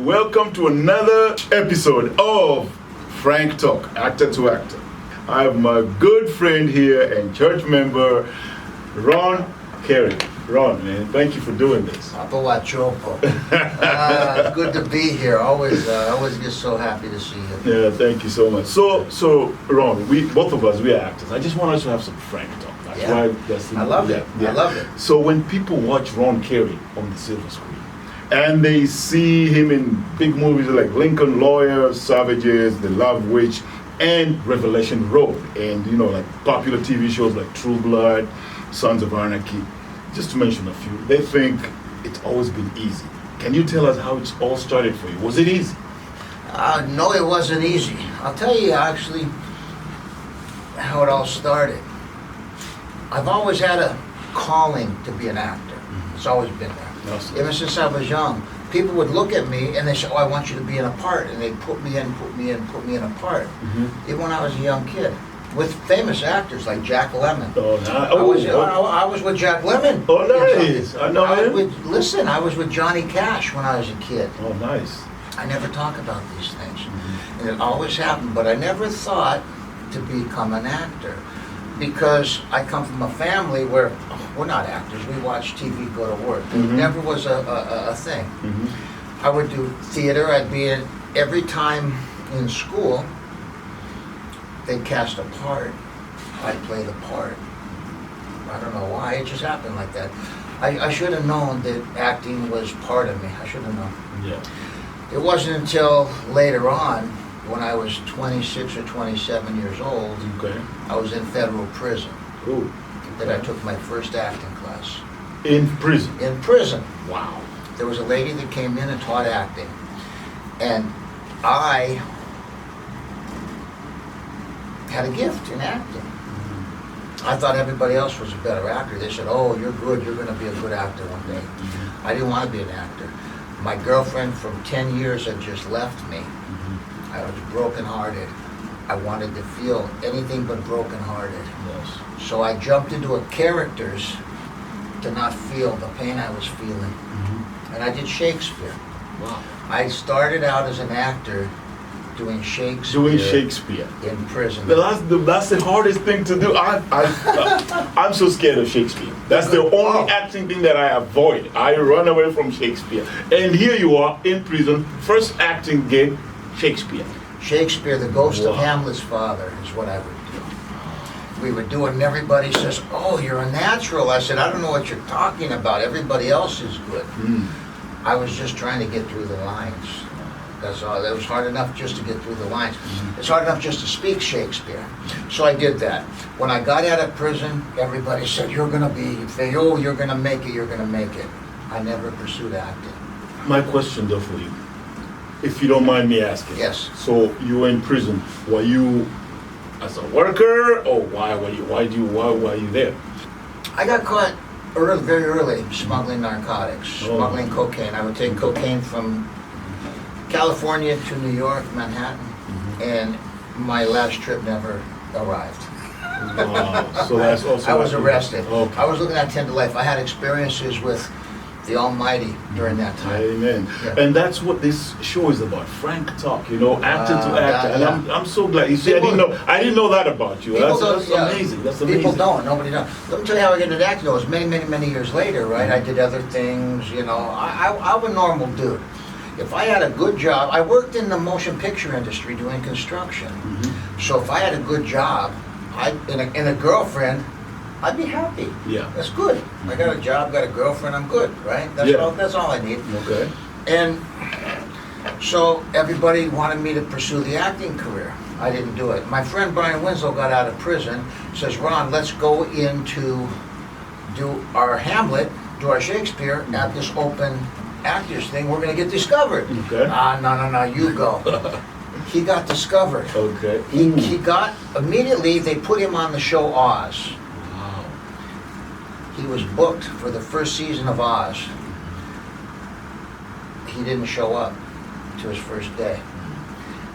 welcome to another episode of Frank Talk, Actor to Actor. I have my good friend here and church member, Ron Kari. Ron, man, thank you for doing this. Good to be here. Always get so happy to see you. Yeah, thank you so much. So Ron, we both of us, we are actors. I just want us to have some frank talk. That's why I love it. I love it. So when people watch Ron Kari on the silver screen, and they see him in big movies like Lincoln Lawyer, Savages, The Love Witch, and Revelation Road, and like popular TV shows like True Blood, Sons of Anarchy, just to mention a few, they think it's always been easy. Can you tell us how it's all started for you? Was it easy? No, it wasn't easy. I'll tell you actually how it all started. I've always had a calling to be an actor. It's always been there. Awesome. Ever since I was young, people would look at me and they say, "Oh, I want you to be in a part," and they'd put me in a part. Even when I was a young kid, with famous actors like Jack Lemmon. Oh, nice. I was with Jack Lemmon. Oh, nice. I know him. I was with Johnny Cash when I was a kid. Oh, nice. I never talk about these things. And it always happened, but I never thought to become an actor. Because I come from a family where we're not actors, we watch TV, go to work. It never was a thing. I would do theater, I'd be in, every time in school, they'd cast a part, I'd play the part. I don't know why, it just happened like that. I should have known that acting was part of me, I should have known. Yeah. It wasn't until later on, when I was 26 or 27 years old, I was in federal prison. Ooh. That I took my first acting class. In prison? In prison. Wow. There was a lady that came in and taught acting. And I had a gift in acting. I thought everybody else was a better actor. They said, "Oh, you're good, you're going to be a good actor one day." I didn't want to be an actor. My girlfriend from 10 years had just left me. I was brokenhearted. I wanted to feel anything but brokenhearted. Yes. So I jumped into a characters to not feel the pain I was feeling. And I did Shakespeare. Wow. I started out as an actor doing Shakespeare. Doing Shakespeare. In prison. That's the hardest thing to do. I'm so scared of Shakespeare. That's the only acting thing that I avoid. I run away from Shakespeare. And here you are in prison, first acting gig, Shakespeare. Shakespeare, the ghost of Hamlet's father, is what I would do. We would do it, and everybody says, "Oh, you're a natural." I said, "I don't know what you're talking about. Everybody else is good." I was just trying to get through the lines. That's all. It was hard enough just to get through the lines. It's hard enough just to speak Shakespeare. So I did that. When I got out of prison, everybody said, "You're going to be, you're going to make it, you're going to make it." I never pursued acting. My question though for you, if you don't mind me asking. Yes. So you were in prison. Were you as a worker, or why were you there? I got caught very early smuggling narcotics, smuggling cocaine. I would take cocaine from California to New York, Manhattan, and my last trip never arrived. So that's also. I was arrested. Okay. I was looking at 10 to life. I had experiences with the Almighty during that time. Amen. Yeah. And that's what this show is about. Frank talk, actor to actor. And I'm so glad. You see, I didn't know that about you. That's amazing. That's amazing. People don't. Nobody knows. Let me tell you how I got into acting. It was many years later, right? I did other things. I'm a normal dude. If I had a good job, I worked in the motion picture industry doing construction. So if I had a good job, and a girlfriend, I'd be happy. Yeah. That's good. I got a job, got a girlfriend, I'm good, right? That's all I need. Okay. And so everybody wanted me to pursue the acting career. I didn't do it. My friend Brian Winslow got out of prison, says, "Ron, let's go into do our Hamlet, do our Shakespeare at this open actors thing. We're going to get discovered." Okay. No, you go. He got discovered. Okay. He got, immediately they put him on the show Oz. Wow. He was booked for the first season of Oz. He didn't show up to his first day.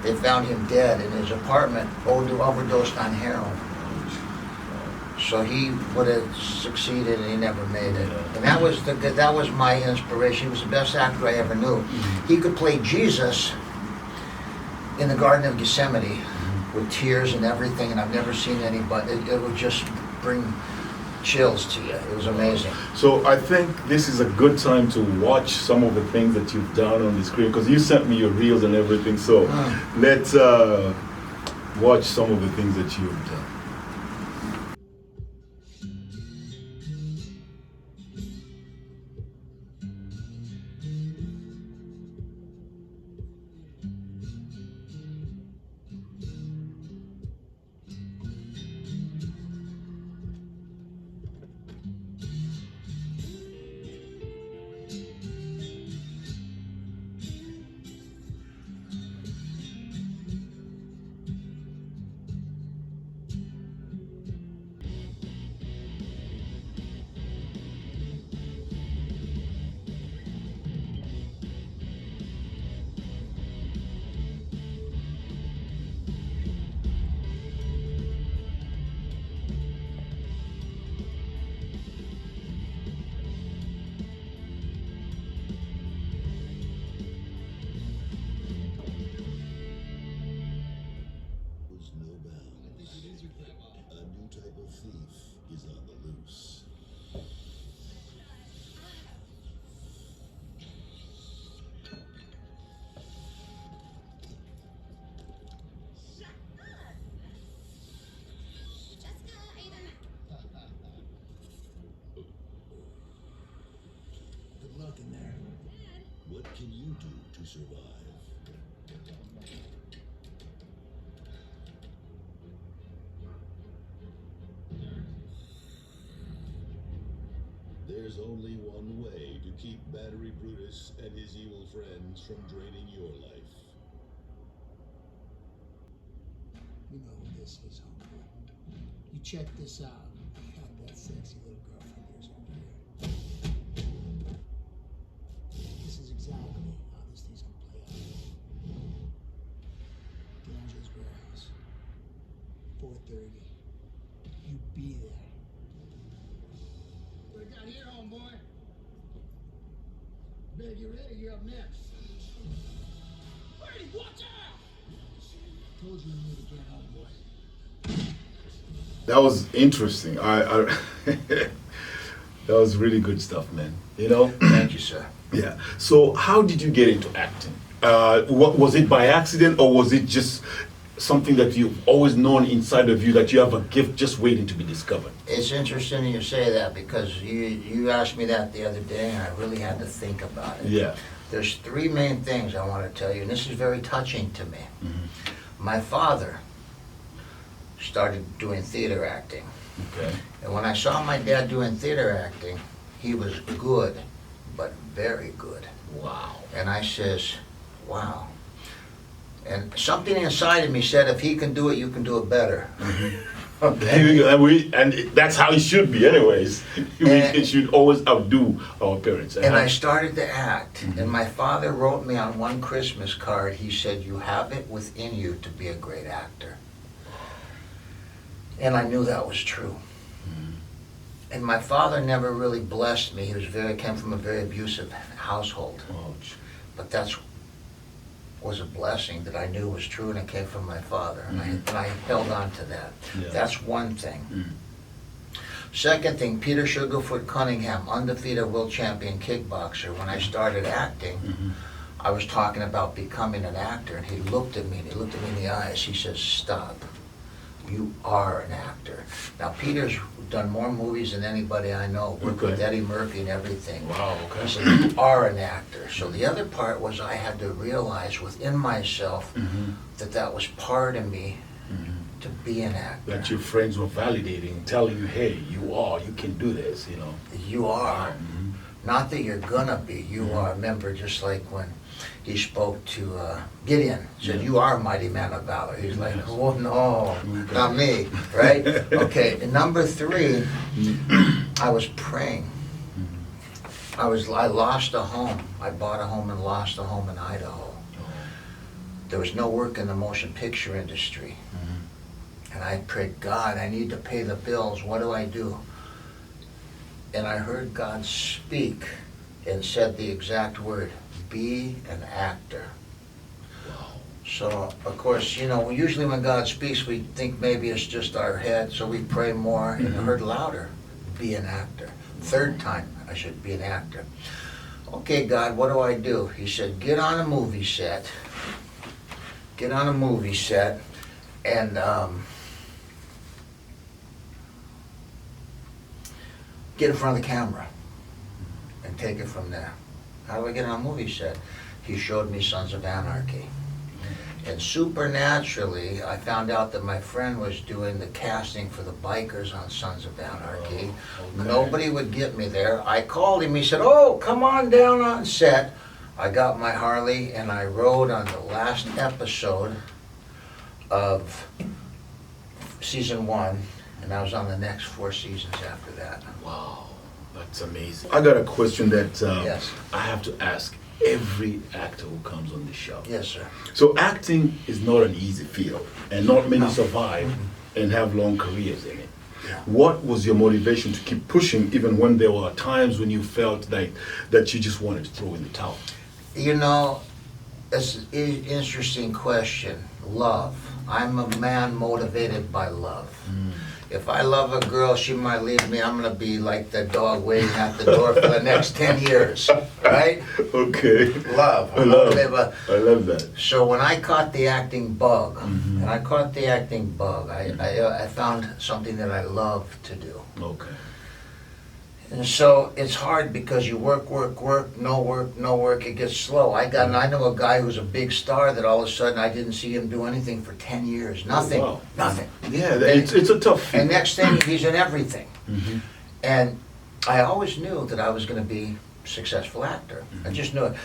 They found him dead in his apartment, overdosed on heroin. So he would have succeeded and he never made it. And that was my inspiration. He was the best actor I ever knew. He could play Jesus in the Garden of Gethsemane with tears and everything, and I've never seen anybody. It would just bring chills to you. It was amazing. So I think this is a good time to watch some of the things that you've done on the screen, because you sent me your reels and everything. So let's watch some of the things that you've done. No bounds. A new type of thief is on the loose. Good luck in there. What can you do to survive? There's only one way to keep Battery Brutus and his evil friends from draining your life. You know who this is, homeboy. You check this out. I got that sexy little girlfriend of yours over here. This is exactly how this thing's gonna play out. Get Angela's warehouse. 4:30. You be there. What I got here, homeboy? Better get ready, you're up next. Brady, watch out! Told you you need to get homeboy. That was interesting. I that was really good stuff, man. You know? Thank you, sir. Yeah. So how did you get into acting? What was it by accident, or was it just something that you've always known inside of you, that you have a gift just waiting to be discovered? It's interesting you say that, because you asked me that the other day and I really had to think about it. Yeah. There's three main things I want to tell you, and this is very touching to me. My father started doing theater acting. Okay. And when I saw my dad doing theater acting, he was good, but very good. Wow. And I says, wow. And something inside of me said, if he can do it, you can do it better. And that's how it should be, anyways. It should always outdo our parents. And I started to act. And my father wrote me on one Christmas card, he said, you have it within you to be a great actor. And I knew that was true. And my father never really blessed me. He was came from a very abusive household. Ouch. But that's was a blessing that I knew was true, and it came from my father, and I held on to that. Yeah. That's one thing. Second thing, Peter Sugarfoot Cunningham, undefeated world champion kickboxer. When I started acting, I was talking about becoming an actor, and he looked at me in the eyes. He says, stop. You are an actor. Now, Peter's done more movies than anybody I know, worked with Eddie Murphy and everything. Wow, okay. He said, you are an actor. So the other part was I had to realize within myself that was part of me to be an actor. That your friends were validating, telling you, hey, you can do this, you know. You are. Not that you're gonna be, you are. Remember, just like when he spoke to Gideon, said, you are a mighty man of valor. He's like, oh no, not me, right? Okay, and number three, I was praying. I lost a home. I bought a home and lost a home in Idaho. There was no work in the motion picture industry. And And I prayed, God, I need to pay the bills. What do I do? And I heard God speak and said the exact word, be an actor. So, of course, you know, usually when God speaks, we think maybe it's just our head, so we pray more, and I heard louder, be an actor. Third time, I should be an actor. Okay, God, what do I do? He said, get on a movie set. Get on a movie set, and get in front of the camera, and take it from there. How do I get on a movie set? He showed me Sons of Anarchy. And supernaturally, I found out that my friend was doing the casting for the bikers on Sons of Anarchy. Oh, okay. Nobody would get me there. I called him, he said, oh, come on down on set. I got my Harley and I rode on the last episode of season 1, and I was on the next 4 seasons after that. Wow, that's amazing. I got a question that Yes. I have to ask every actor who comes on the show. Yes, sir. So acting is not an easy field, and not many survive and have long careers in it. Yeah. What was your motivation to keep pushing, even when there were times when you felt like that you just wanted to throw in the towel? You know, it's an interesting question. Love. I'm a man motivated by love. If I love a girl, she might leave me. I'm gonna be like the dog waiting at the door for the next 10 years, right? Okay. Love. I love that. So when I caught the acting bug, I found something that I love to do. Okay. And so it's hard because you work, no work, it gets slow. I know a guy who's a big star that all of a sudden I didn't see him do anything for 10 years. Nothing. Wow. Nothing. Yeah, it's a tough field. And next thing, he's in everything. And I always knew that I was going to be a successful actor. I just knew it.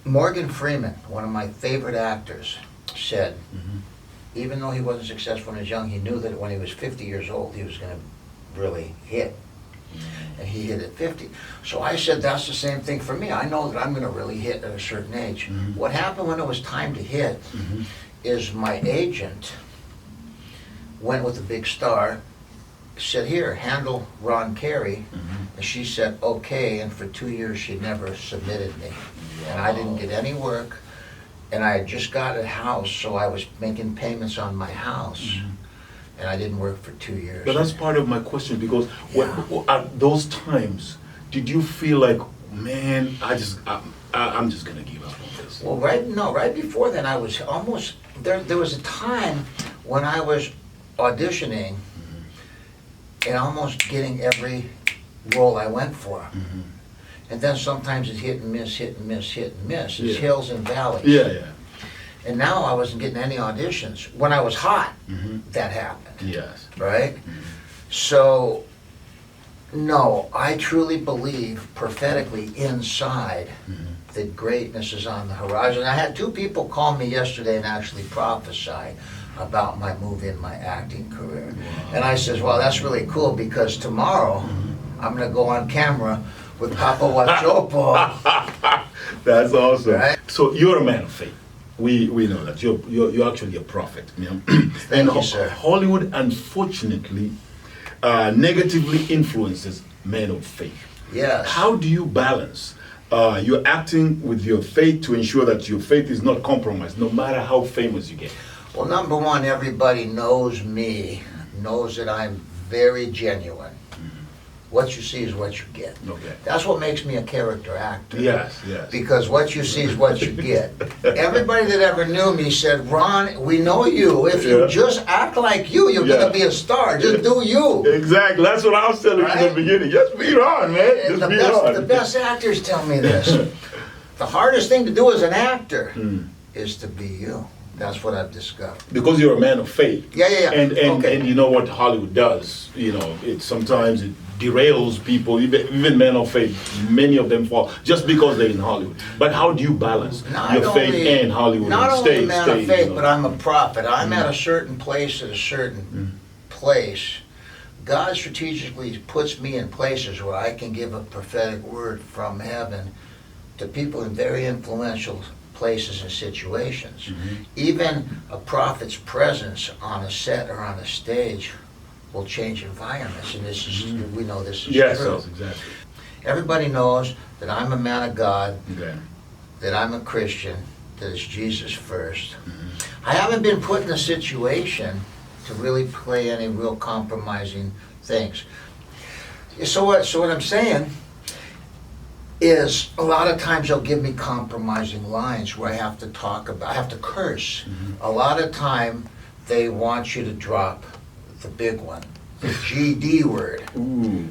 Morgan Freeman, one of my favorite actors, said, even though he wasn't successful when he was young, he knew that when he was 50 years old, he was going to really hit. And he hit at 50. So I said, that's the same thing for me. I know that I'm going to really hit at a certain age. What happened when it was time to hit is my agent went with a big star, said, here, handle Ron Kari. And she said, okay, and for 2 years she never submitted me. And I didn't get any work, and I had just got a house, so I was making payments on my house. And I didn't work for 2 years. But that's part of my question, because at those times, did you feel like, man, I'm just gonna give up on this? Well, right before then, I was almost there was a time when I was auditioning and almost getting every role I went for. And then sometimes it's hit and miss. It's hills and valleys. Yeah. And now I wasn't getting any auditions. When I was hot, that happened. Yes. Right? So, no, I truly believe prophetically inside that greatness is on the horizon. I had 2 people call me yesterday and actually prophesy about my move in my acting career. And I says, well, that's really cool, because tomorrow I'm going to go on camera with Papa Wachopo. That's awesome. Right? So you're a man of faith. We know that you're actually a prophet. And you, sir. Hollywood, unfortunately, negatively influences men of faith. Yes. How do you balance your acting with your faith to ensure that your faith is not compromised, no matter how famous you get? Well, number one, everybody knows me, knows that I'm very genuine. What you see is what you get. Okay. That's what makes me a character actor. Yes. Because what you see is what you get. Everybody that ever knew me said, Ron, we know you. If you just act like you're going to be a star. Just do you. Exactly. That's what I was telling you in the beginning. Just be Ron, man. And Just be Ron. the best actors tell me this. The hardest thing to do as an actor is to be you. That's what I've discovered. Because you're a man of faith. Yeah. And you know what Hollywood does. It sometimes it derails people, even men of faith. Many of them fall just because they're in Hollywood. But how do you balance your faith and Hollywood? Not only a man of faith, but I'm a prophet. I'm at a certain place at a certain place. God strategically puts me in places where I can give a prophetic word from heaven to people in very influential places and situations. Even a prophet's presence on a set or on a stage will change environments, and this is, we know this is Yes, true. yes, exactly. Everybody knows that I'm a man of God, Okay. that I'm a Christian, that it's Jesus first. I haven't been put in a situation to really play any real compromising things. So what I'm saying is a lot of times they'll give me compromising lines where I have to I have to curse. A lot of time they want you to drop the big one, the GD word, Ooh.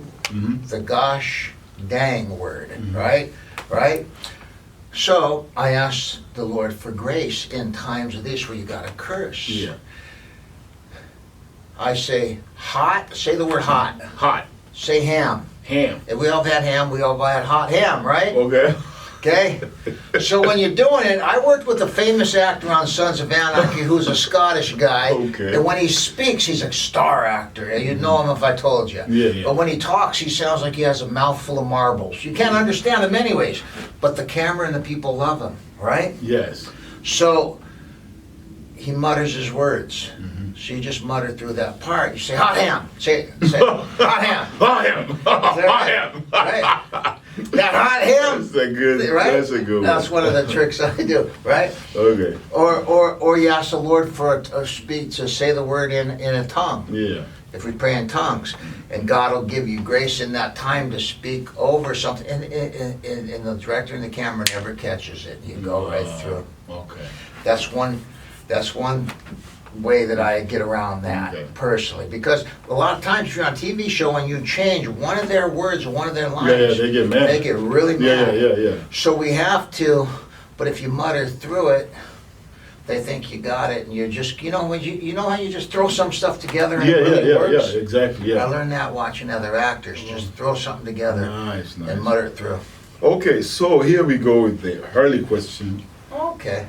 the gosh dang word, right? Right? So I ask the Lord for grace in times of this where you gotta curse. Yeah. I say hot, say the word hot. Hot. Say ham. Ham. If we all had ham, we all had hot ham, right? Okay. Okay? So when you're doing it, I worked with a famous actor on Sons of Anarchy who's a Scottish guy. Okay. And when he speaks, he's a star actor. You'd know him if I told you. Yeah, yeah. But when he talks, he sounds like he has a mouthful of marbles. You can't understand him anyways. But the camera and the people love him, right? Yes. So he mutters his words. So you just mutter through that part. You say, hot ham. Say hot ham. Hot ham. Hot ham. Right? That hot ham. That's a good. Right? That's a good one. That's one of the tricks I do, right? Okay. Or you ask the Lord for a speak to say the word in a tongue. Yeah. If we pray in tongues, and God will give you grace in that time to speak over something, and the director and the camera never catches it. You go right through. Okay. That's one way that I get around that personally, because a lot of times if you're on a TV show and you change one of their words or one of their lines, Yeah, they get mad. They get really mad. Yeah. So we have to, but if you mutter through it, they think you got it, and you're just, you know how you just throw some stuff together and it really works? Yeah, exactly, I yeah. learned that watching other actors. Just throw something together Nice. and mutter it through. Okay, so here we go with the Hurley question. Okay.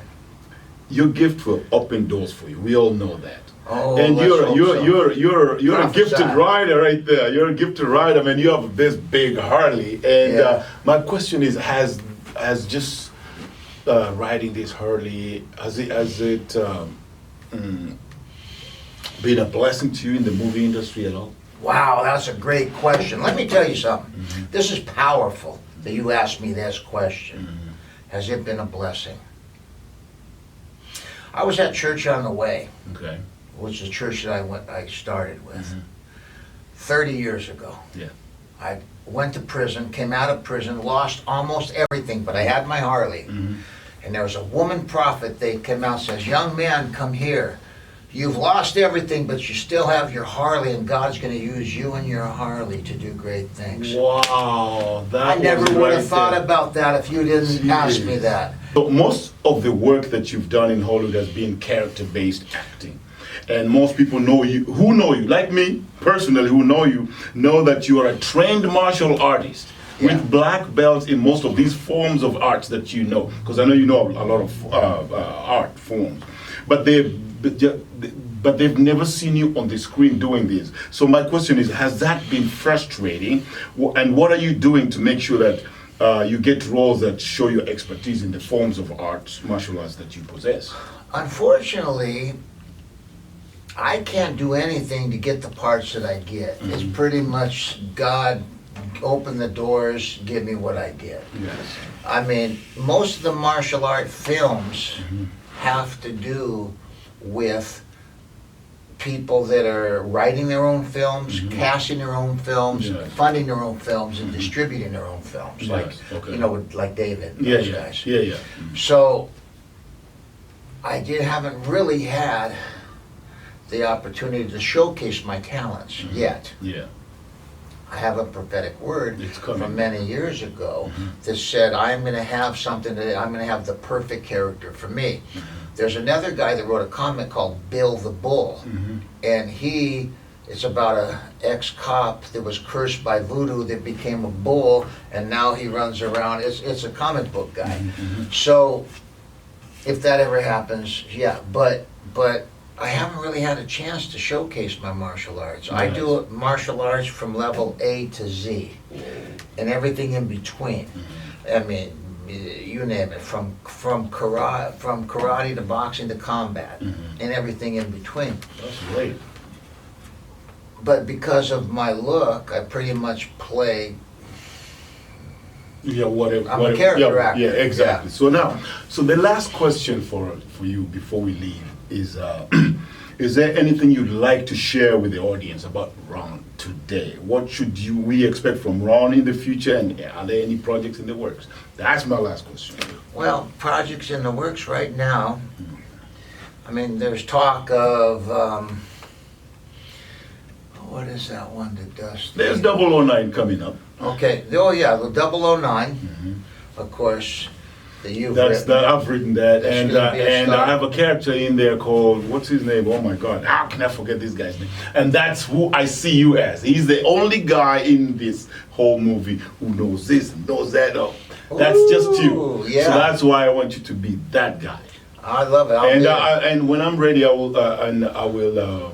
Your gift will open doors for you. We all know that. Oh, And let's hope so. you're a Prophesy. gifted rider right there. You're a gifted rider. I mean, you have this big Harley. And Yeah. My question is, has just riding this Harley, has it been a blessing to you in the movie industry at all? Wow, that's a great question. Let me tell you something. This is powerful that you asked me this question. Has it been a blessing? I was at Church on the Way, Okay. which is a church that I started with 30 years ago. Yeah. I went to prison, came out of prison, lost almost everything, but I had my Harley. And there was a woman prophet, they came out and says, young man, come here. You've lost everything, but you still have your Harley, and God's going to use you and your Harley to do great things. Wow. I never would have thought about that if you didn't ask me that. But most of the work that you've done in Hollywood has been character-based acting. And most people know you, like me personally, who know that you are a trained martial artist with black belts in most of these forms of arts that you know. Because I know you know a lot of art forms. But they've never seen you on the screen doing this. So my question is, has that been frustrating? And what are you doing to make sure that you get roles that show your expertise in the forms of arts, martial arts that you possess? Unfortunately, I can't do anything to get the parts that I get. It's pretty much God open the doors, give me what I get. Yes. I mean, most of the martial art films have to do with people that are writing their own films, casting their own films, funding their own films, and distributing their own films. Yes, Like, okay. like David, those guys. Yeah. So, I haven't really had the opportunity to showcase my talents yet. Yeah. I have a prophetic word It's coming. from many years ago that said I'm going to have something that I'm going to have the perfect character for me. There's another guy that wrote a comic called Bill the Bull, and it's about a ex-cop that was cursed by voodoo that became a bull, and now he runs around. It's a comic book guy. So if that ever happens, yeah, but I haven't really had a chance to showcase my martial arts. I do martial arts from level A to Z and everything in between. I mean, you name it, from karate to boxing to combat, and everything in between. That's great. But because of my look, I pretty much play. Yeah, whatever. I'm a character yeah, actor. Yeah, exactly. Yeah. So now, so the last question for you before we leave is: is there anything you'd like to share with the audience about Ron today? What should we expect from Ron in the future, and are there any projects in the works? That's my last question. Well, projects in the works right now. I mean, there's talk of. What is that one that does? There's 009 coming up. Okay. Oh yeah, the 009. Of course, that you've written. I've written that, That's and gonna be a and star. I have a character in there called, what's his name? Oh my God, how can I forget this guy's name? And that's who I see you as. He's the only guy in this whole movie who knows this, knows that. Oh, that's just you. Ooh, yeah. So that's why I want you to be that guy. I love it. And when I'm ready, I will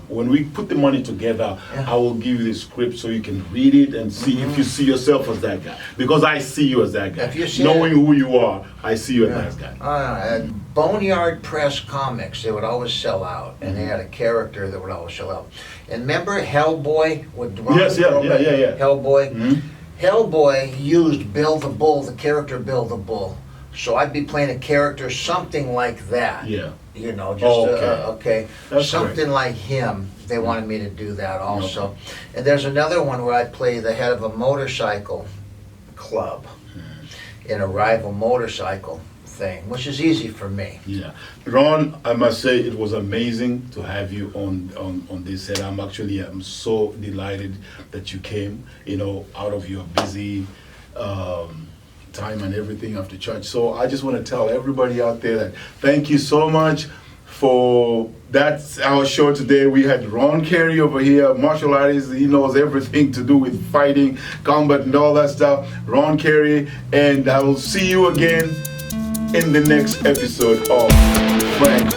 when we put the money together, Yeah. I will give you the script so you can read it and see if you see yourself as that guy. Because I see you as that guy. If you see Knowing it- who you are, I see you as that guy. And Boneyard Press Comics, they would always sell out, and they had a character that would always sell out. And remember Hellboy with Ron Yes, yeah. Hellboy. Mhm. Hellboy used Bill the Bull, the character Bill the Bull. So I'd be playing a character something like that. Yeah. You know, just Oh, okay, That's something like him. They wanted me to do that also. And there's another one where I play the head of a motorcycle club in a rival motorcycle thing, which is easy for me. Yeah, Ron, I must say it was amazing to have you on this set. I'm so delighted that you came. You know, out of your busy time and everything after church. So I just want to tell everybody out there that thank you so much for that's our show today. We had Ron Kari over here, martial artist. He knows everything to do with fighting, combat, and all that stuff. Ron Kari, and I will see you again in the next episode of Frank